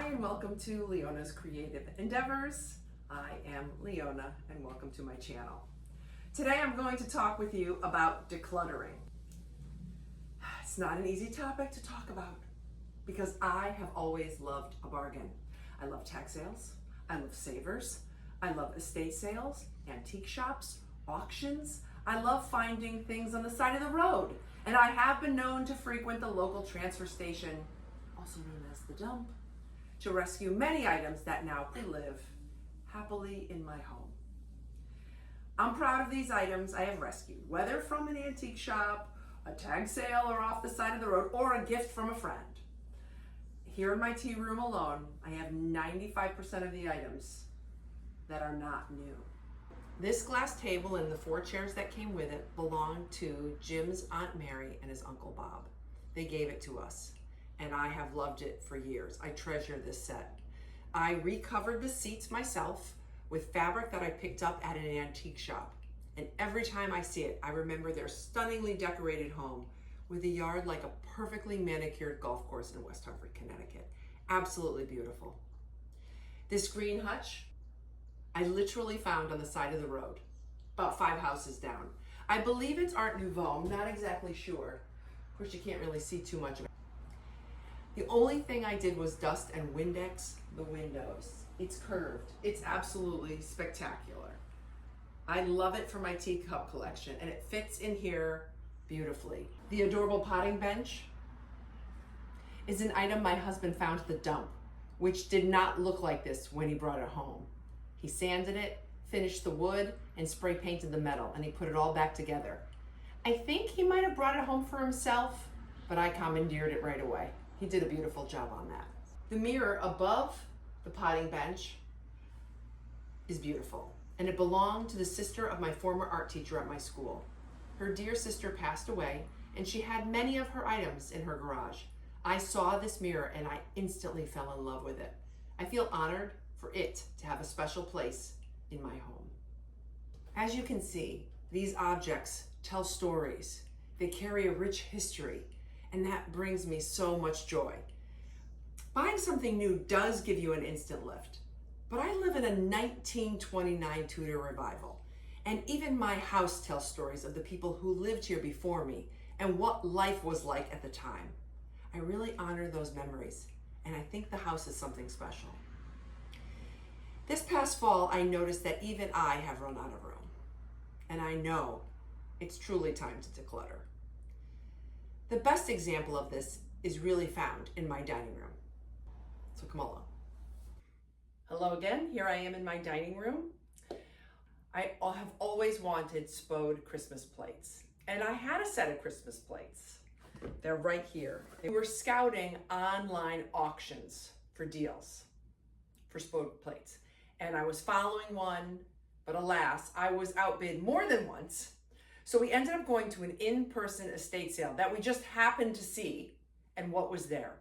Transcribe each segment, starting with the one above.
Hi and welcome to Leona's Creative Endeavors. I am Leona and welcome to my channel. Today I'm going to talk with you about decluttering. It's not an easy topic to talk about because I have always loved a bargain. I love tag sales, I love savers, I love estate sales, antique shops, auctions. I love finding things on the side of the road, and I have been known to frequent the local transfer station, also known as the dump, to rescue many items that now live happily in my home. I'm proud of these items I have rescued, whether from an antique shop, a tag sale, or off the side of the road, or a gift from a friend. Here in my tea room alone, I have 95% of the items that are not new. This glass table and the 4 chairs that came with it belonged to Jim's Aunt Mary and his Uncle Bob. They gave it to us, and I have loved it for years. I treasure this set. I recovered the seats myself with fabric that I picked up at an antique shop. And every time I see it, I remember their stunningly decorated home with a yard like a perfectly manicured golf course in West Hartford, Connecticut. Absolutely beautiful. This green hutch, I literally found on the side of the road, about 5 houses down. I believe it's Art Nouveau, I'm not exactly sure. Of course, you can't really see too much of it. The only thing I did was dust and Windex the windows. It's curved. It's absolutely spectacular. I love it for my teacup collection, and it fits in here beautifully. The adorable potting bench is an item my husband found at the dump, which did not look like this when he brought it home. He sanded it, finished the wood, and spray painted the metal, and he put it all back together. I think he might have brought it home for himself, but I commandeered it right away. He did a beautiful job on that. The mirror above the potting bench is beautiful, and it belonged to the sister of my former art teacher at my school. Her dear sister passed away, and she had many of her items in her garage. I saw this mirror and I instantly fell in love with it. I feel honored for it to have a special place in my home. As you can see, these objects tell stories. They carry a rich history, and that brings me so much joy. Buying something new does give you an instant lift, but I live in a 1929 Tudor revival, and even my house tells stories of the people who lived here before me and what life was like at the time. I really honor those memories, and I think the house is something special. This past fall, I noticed that even I have run out of room, and I know it's truly time to declutter. The best example of this is really found in my dining room. So come along. Hello again, here I am in my dining room. I have always wanted Spode Christmas plates, and I had a set of Christmas plates. They're right here. We were scouting online auctions for deals for Spode plates, and I was following one, but alas, I was outbid more than once. So we ended up going to an in-person estate sale that we just happened to see, and what was there?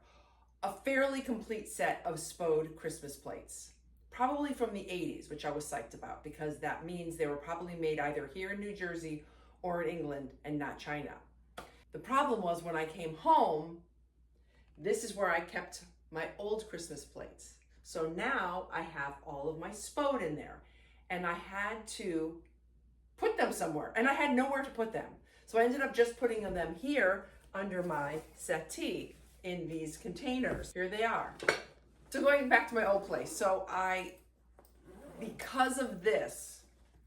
A fairly complete set of Spode Christmas plates, probably from the 80s, which I was psyched about because that means they were probably made either here in New Jersey or in England and not China. The problem was when I came home, this is where I kept my old Christmas plates. So now I have all of my Spode in there, and I had to put them somewhere, and I had nowhere to put them. So I ended up just putting them here under my settee in these containers. Here they are. So going back to my old place, so because of this,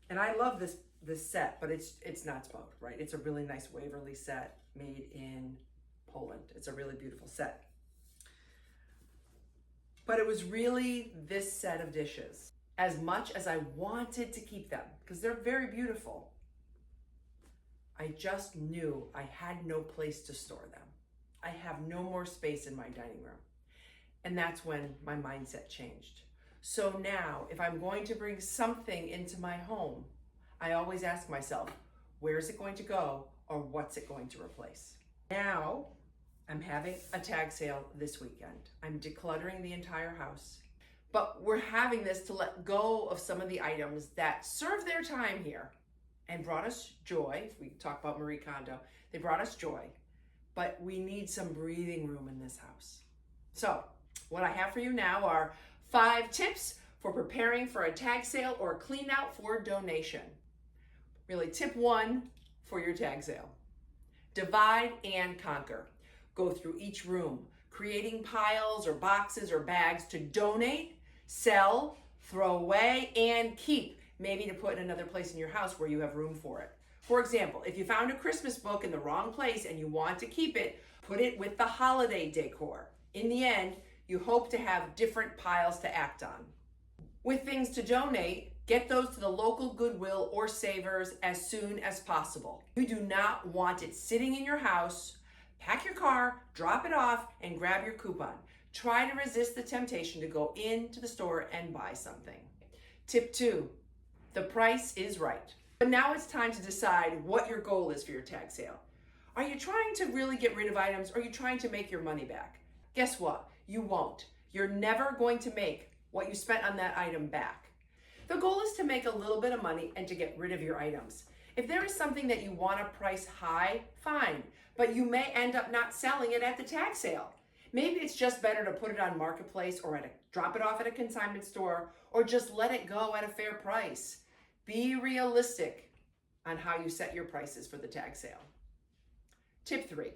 and I love this set, but it's not Spode, right? It's a really nice Waverly set made in Poland. It's a really beautiful set. But it was really this set of dishes. As much as I wanted to keep them, because they're very beautiful, I just knew I had no place to store them. I have no more space in my dining room. And that's when my mindset changed. So now, if I'm going to bring something into my home, I always ask myself, where's it going to go, or what's it going to replace? Now, I'm having a tag sale this weekend. I'm decluttering the entire house. But we're having this to let go of some of the items that serve their time here and brought us joy. If we talk about Marie Kondo, they brought us joy, but we need some breathing room in this house. So What I have for you now are 5 tips for preparing for a tag sale or clean out for donation. Really, tip 1 for your tag sale. Divide and conquer. Go through each room, creating piles or boxes or bags to donate, sell, throw away, and keep. Maybe to put in another place in your house where you have room for it. For example, if you found a Christmas book in the wrong place and you want to keep it, put it with the holiday decor. In the end, you hope to have different piles to act on. With things to donate, get those to the local Goodwill or Savers as soon as possible. You do not want it sitting in your house. Pack your car, drop it off, and grab your coupon. Try to resist the temptation to go into the store and buy something. Tip 2, the price is right. But now it's time to decide what your goal is for your tag sale. Are you trying to really get rid of items, or are you trying to make your money back? Guess what? You won't. You're never going to make what you spent on that item back. The goal is to make a little bit of money and to get rid of your items. If there is something that you want to price high, fine, but you may end up not selling it at the tag sale. Maybe it's just better to put it on Marketplace or drop it off at a consignment store, or just let it go at a fair price. Be realistic on how you set your prices for the tag sale. Tip 3.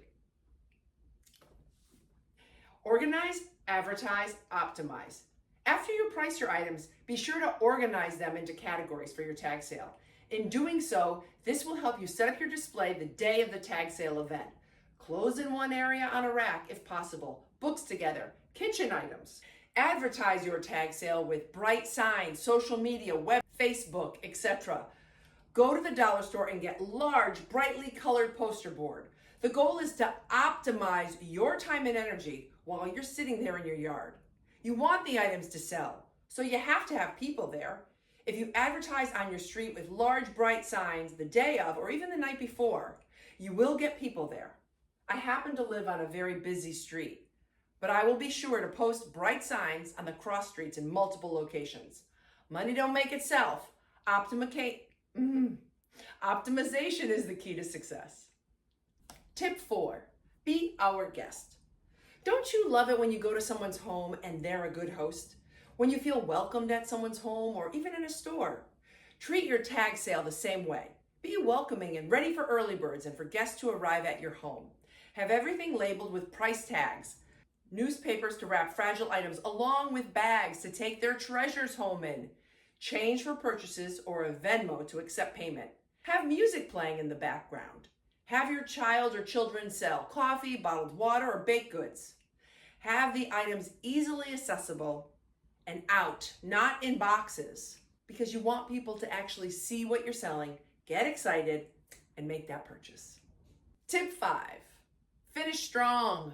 Organize, advertise, optimize. After you price your items, be sure to organize them into categories for your tag sale. In doing so, this will help you set up your display the day of the tag sale event. Clothes in one area on a rack if possible, books together, kitchen items. Advertise your tag sale with bright signs, social media, web, Facebook, etc. Go to the dollar store and get large, brightly colored poster board. The goal is to optimize your time and energy while you're sitting there in your yard. You want the items to sell, so you have to have people there. If you advertise on your street with large, bright signs the day of or even the night before, you will get people there. I happen to live on a very busy street, but I will be sure to post bright signs on the cross streets in multiple locations. Money don't make itself. Optimization is the key to success. Tip 4, be our guest. Don't you love it when you go to someone's home and they're a good host? When you feel welcomed at someone's home or even in a store? Treat your tag sale the same way. Be welcoming and ready for early birds and for guests to arrive at your home. Have everything labeled with price tags, newspapers to wrap fragile items, along with bags to take their treasures home in. Change for purchases or a Venmo to accept payment. Have music playing in the background. Have your child or children sell coffee, bottled water, or baked goods. Have the items easily accessible and out, not in boxes, because you want people to actually see what you're selling, get excited, and make that purchase. Tip 5, finish strong.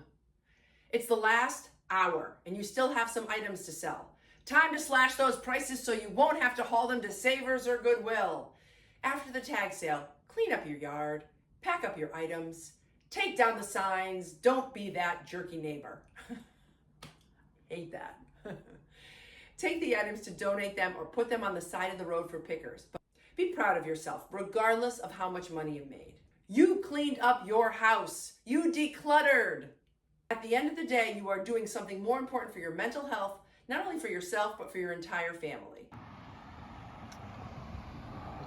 It's the last hour and you still have some items to sell. Time to slash those prices so you won't have to haul them to Savers or Goodwill. After the tag sale, clean up your yard, pack up your items, take down the signs, don't be that jerky neighbor. Hate that. Take the items to donate them or put them on the side of the road for pickers. But be proud of yourself, regardless of how much money you made. You cleaned up your house. You decluttered. At the end of the day, you are doing something more important for your mental health, not only for yourself, but for your entire family.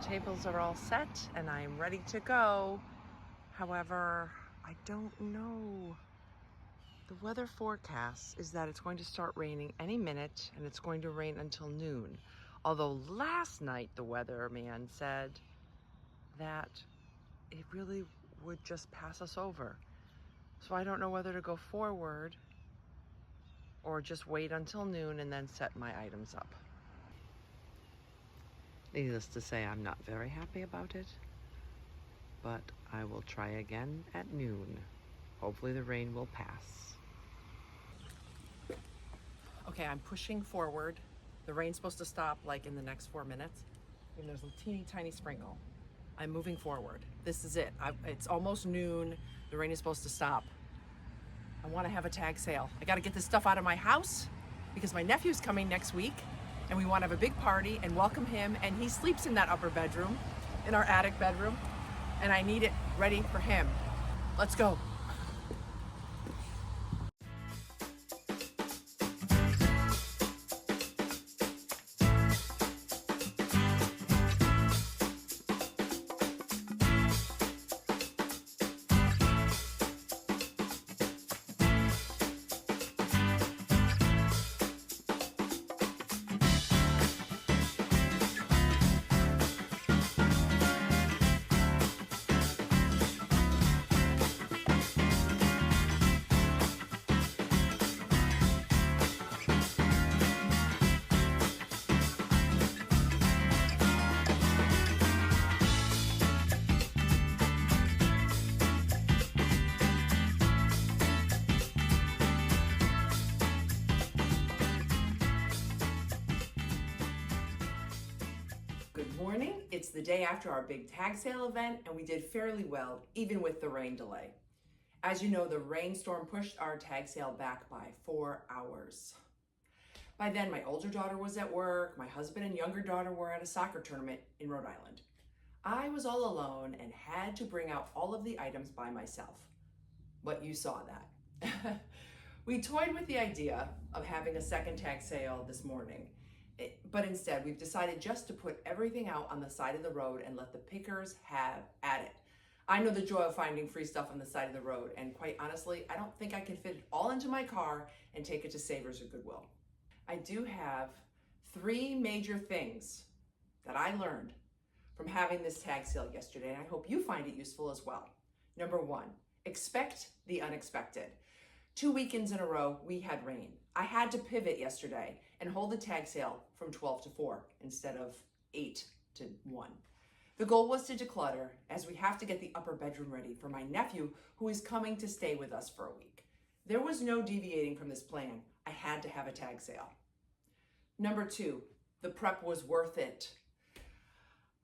The tables are all set and I am ready to go. However, I don't know. The weather forecast is that it's going to start raining any minute and it's going to rain until noon. Although last night the weatherman said that it really would just pass us over. So I don't know whether to go forward or just wait until noon and then set my items up. Needless to say, I'm not very happy about it, but I will try again at noon. Hopefully the rain will pass. Okay, I'm pushing forward. The rain's supposed to stop like in the next 4 minutes. And there's a teeny tiny sprinkle. I'm moving forward. This is it. It's almost noon. The rain is supposed to stop. I want to have a tag sale. I got to get this stuff out of my house because my nephew's coming next week and we want to have a big party and welcome him. And he sleeps in that upper bedroom, in our attic bedroom. And I need it ready for him. Let's go. morning. It's the day after our big tag sale event, and we did fairly well, even with the rain delay. As you know, the rainstorm pushed our tag sale back by 4 hours. By then, my older daughter was at work, my husband and younger daughter were at a soccer tournament in Rhode Island. I was all alone and had to bring out all of the items by myself. But you saw that. We toyed with the idea of having a second tag sale this morning, but instead we've decided just to put everything out on the side of the road and let the pickers have at it. I know the joy of finding free stuff on the side of the road, and quite honestly, I don't think I can fit it all into my car and take it to Savers or Goodwill. I do have 3 major things that I learned from having this tag sale yesterday, and I hope you find it useful as well. Number 1, expect the unexpected. 2 weekends in a row, we had rain. I had to pivot yesterday and hold the tag sale from 12 to 4 instead of 8 to 1. The goal was to declutter, as we have to get the upper bedroom ready for my nephew who is coming to stay with us for a week. There was no deviating from this plan. I had to have a tag sale. Number 2, the prep was worth it.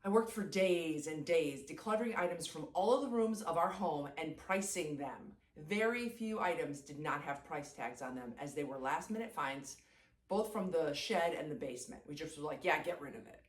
I worked for days and days decluttering items from all of the rooms of our home and pricing them. Very few items did not have price tags on them, as they were last minute finds, both from the shed and the basement. We just were like, yeah, get rid of it.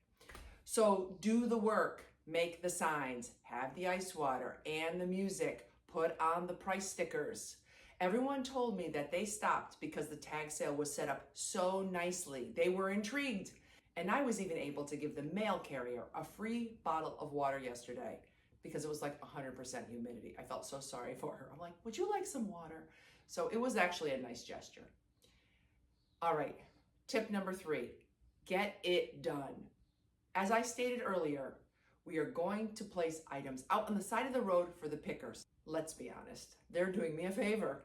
So do the work, make the signs, have the ice water and the music, put on the price stickers. Everyone told me that they stopped because the tag sale was set up so nicely. They were intrigued. And I was even able to give the mail carrier a free bottle of water yesterday because it was like 100% humidity. I felt so sorry for her. I'm like, would you like some water? So it was actually a nice gesture. All right, tip number 3, get it done. As I stated earlier, we are going to place items out on the side of the road for the pickers. Let's be honest, they're doing me a favor.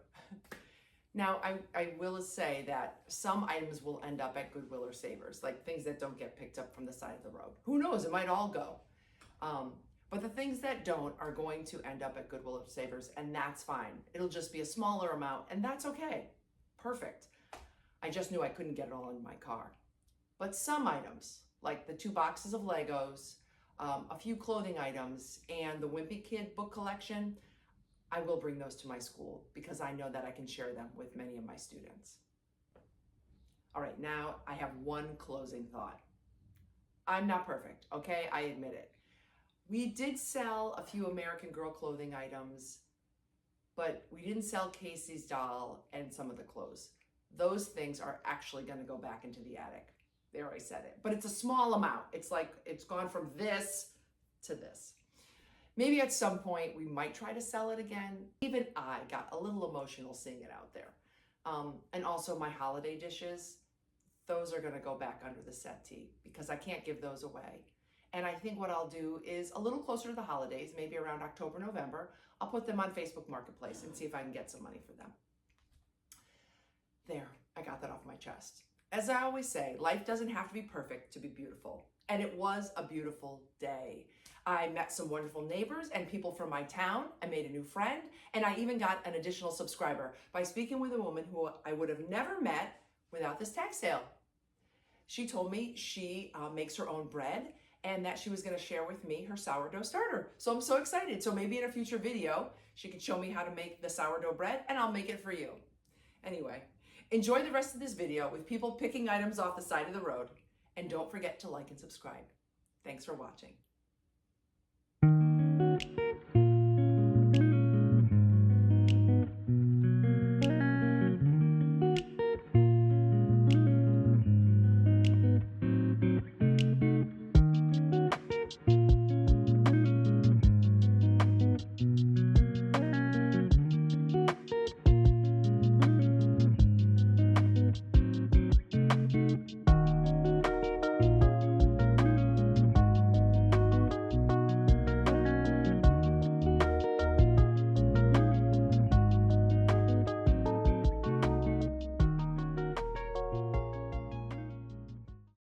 Now, I will say that some items will end up at Goodwill or Savers, like things that don't get picked up from the side of the road. Who knows, it might all go. But the things that don't are going to end up at Goodwill or Savers, and that's fine. It'll just be a smaller amount, and that's okay. Perfect. I just knew I couldn't get it all in my car. But some items, like the 2 boxes of Legos, a few clothing items, and the Wimpy Kid book collection, I will bring those to my school because I know that I can share them with many of my students. All right, now I have one closing thought. I'm not perfect, okay? I admit it. We did sell a few American Girl clothing items, but we didn't sell Casey's doll and some of the clothes. Those things are actually gonna go back into the attic. There, I said it. But it's a small amount. It's like, it's gone from this to this. Maybe at some point we might try to sell it again. Even I got a little emotional seeing it out there. And also my holiday dishes, those are gonna go back under the settee because I can't give those away. And I think what I'll do is a little closer to the holidays, maybe around October, November, I'll put them on Facebook Marketplace and see if I can get some money for them. There, I got that off my chest. As I always say, life doesn't have to be perfect to be beautiful. And it was a beautiful day. I met some wonderful neighbors and people from my town. I made a new friend, and I even got an additional subscriber by speaking with a woman who I would have never met without this tag sale. She told me she makes her own bread and that she was going to share with me her sourdough starter. So I'm so excited. So maybe in a future video, she could show me how to make the sourdough bread and I'll make it for you. Anyway, enjoy the rest of this video with people picking items off the side of the road. And don't forget to like and subscribe. Thanks for watching.